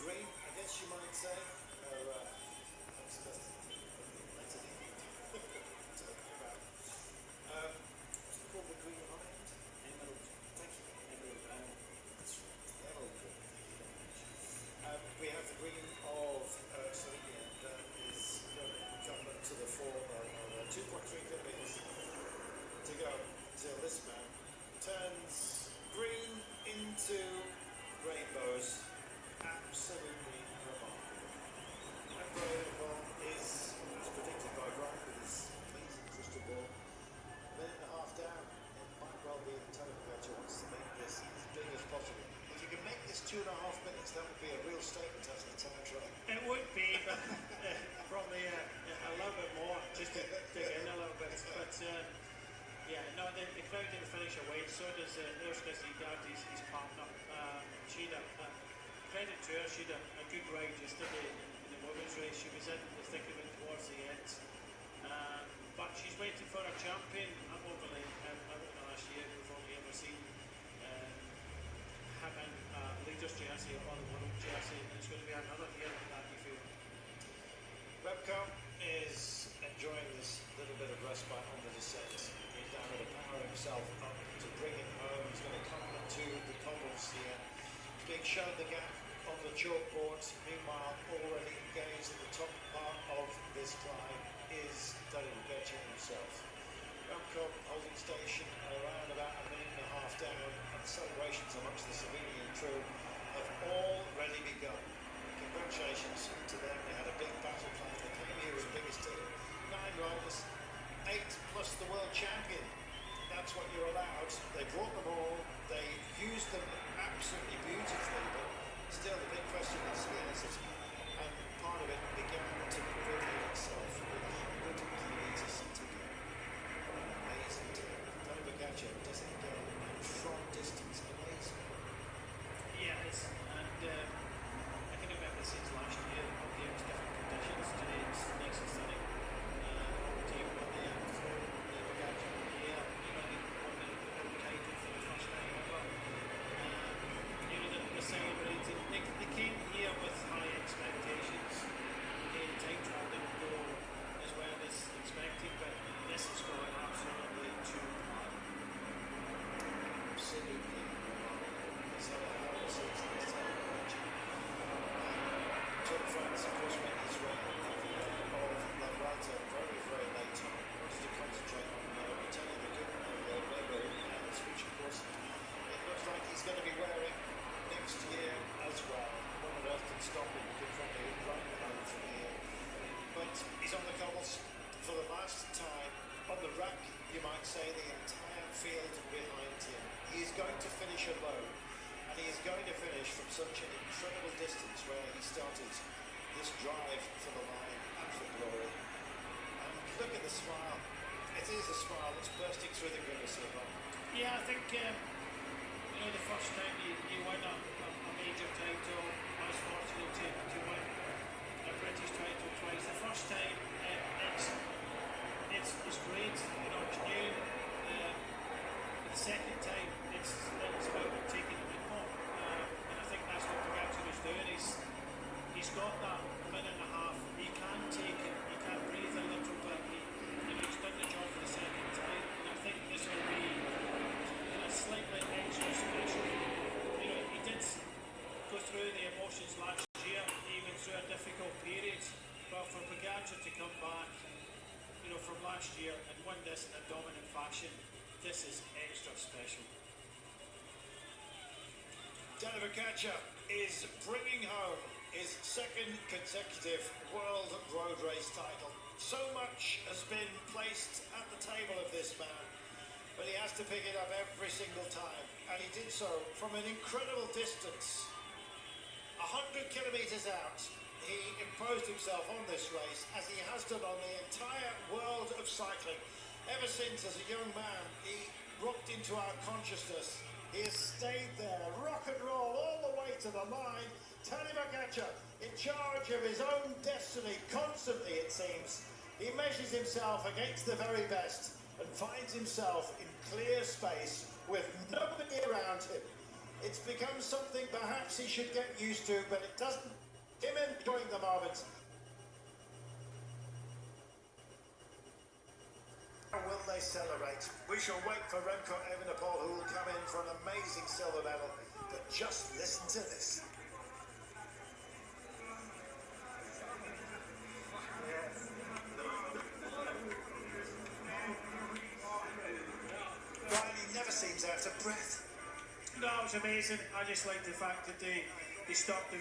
green, I guess you might say. That's a talking about. What's it called, the green hind? Emerald. Thank you. Emerald brown. That's right, the emerald green. We have the green of Slovenia that is going to come to the fore of 2.3 kilometres to go till this man turns green into rainbows. Absolutely remarkable. And Braydenville is, as predicted by Brian with his amazing crystal ball, a minute and a half down. It might well be that Tony Pogacar wants to make this as big as possible. If you can make this 2.5 minutes, that would be a real statement as the time trial. It would be, but probably a little bit more, just to dig in a little bit. But yeah, no, the crowd didn't finish away. So does Ursula Zegard, his partner. She had credit to her. She had a good ride yesterday in the women's race. She was in the thick of it towards the end. But she's waiting for a champion. I'm overly out in the last year. We've only ever seen him in leader's jersey or the world jersey. It's going to be another year of that, you feel. Repco is enjoying this little bit of respite on the descent. He's now going to power himself up to bring him home. He's going to come to the cobbles here. He's being shown the gap on the chalkboard. Meanwhile, already engaged in the top part of this climb is Tadej Pogacar himself. Repco holding station at around about a minute and a half down, and the celebrations amongst the Slovenian crew have already begun. Congratulations to them. They had a big battle plan. They came here as the biggest team. 9 riders, 8 plus the world champion. That's what you're allowed. They brought them all. They used them absolutely beautifully. But still, the big question is and part of it began to reveal itself with 100 kilometres to go. Amazing time. Tadej Pogacar doesn't go from distance. Amazing. Yeah, and I can remember since last year, okay, it was different conditions. Today it's nice and sunny. Team won the before the Pogacar here. They won the title for the first time ever. They're celebrating. They came here with high expectations. Again, time trial didn't go as well as expected, but this is going absolutely to plan. Absolutely remarkable. He's had a hell of a season this time. Tour de France, of course, went his way of La Vuelta very, very late on. Wanted to concentrate on returning the good rainbow pants, which, of course, it looks like he's going to be wearing next year as well. What on earth can stop him? He could probably run home from here. But he's on the cobbles for the last time. On the rack, you might say, the entire field behind him. He is going to finish alone. And he is going to finish from such an incredible distance where he started this drive for the line and for glory. And look at the smile. It is a smile that's bursting through the grimace of him. Yeah, I think the first time you win a major title, I was fortunate to win a British title twice. The first time it's great, it's new. But the second time it's about taking the win home, and I think that's what Pogacar is doing. He's got that minute and a half. He can take it. He can breathe a little bit. He's done the job for the second time, and I think this will be slightly extra special. He did go through the emotions last year, even through a difficult period. But for Pogacar to come back, from last year and win this in a dominant fashion, this is extra special. Tadej Pogacar is bringing home his second consecutive World Road Race title. So much has been placed at the table of this man, but he has to pick it up every single time, and he did so from an incredible distance. 100 kilometres out, he imposed himself on this race, as he has done on the entire world of cycling. Ever since, as a young man, he rocked into our consciousness. He has stayed there, rock and roll all the way to the line. Tadej Pogacar, in charge of his own destiny, constantly it seems. He measures himself against the very best and finds himself in clear space with nobody around him. It's become something perhaps he should get used to, but it doesn't. Him enjoying the moments. How will they celebrate? We shall wait for Remco Evenepoel, who will come in for an amazing silver medal. But just listen to this. Brian, he never seems out of breath. No, it was amazing. I just like the fact that they stopped the